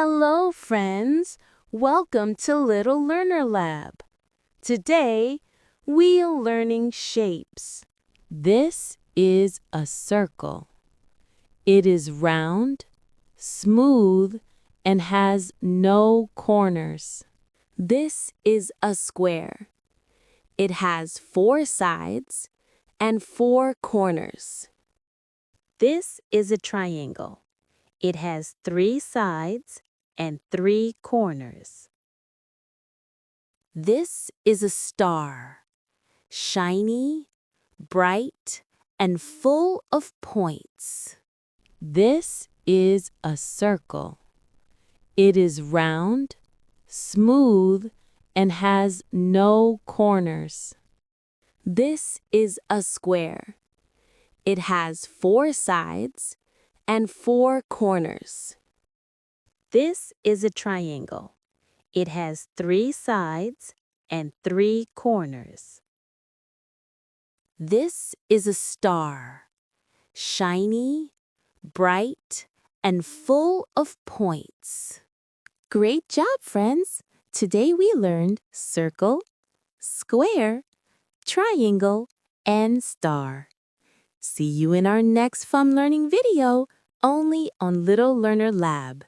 Hello, friends. Welcome to Little Learner Lab. Today, we are learning shapes. This is a circle. It is round, smooth, and has no corners. This is a square. It has 4 sides and 4 corners. This is a triangle. It has 3 sides and 3 corners. This is a star, shiny, bright, and full of points. This is a circle. It is round, smooth, and has no corners. This is a square. It has 4 sides and 4 corners. This is a triangle. It has 3 sides and 3 corners. This is a star, shiny, bright, and full of points. Great job, friends! Today we learned circle, square, triangle, and star. See you in our next fun learning video, only on Little Learner Lab.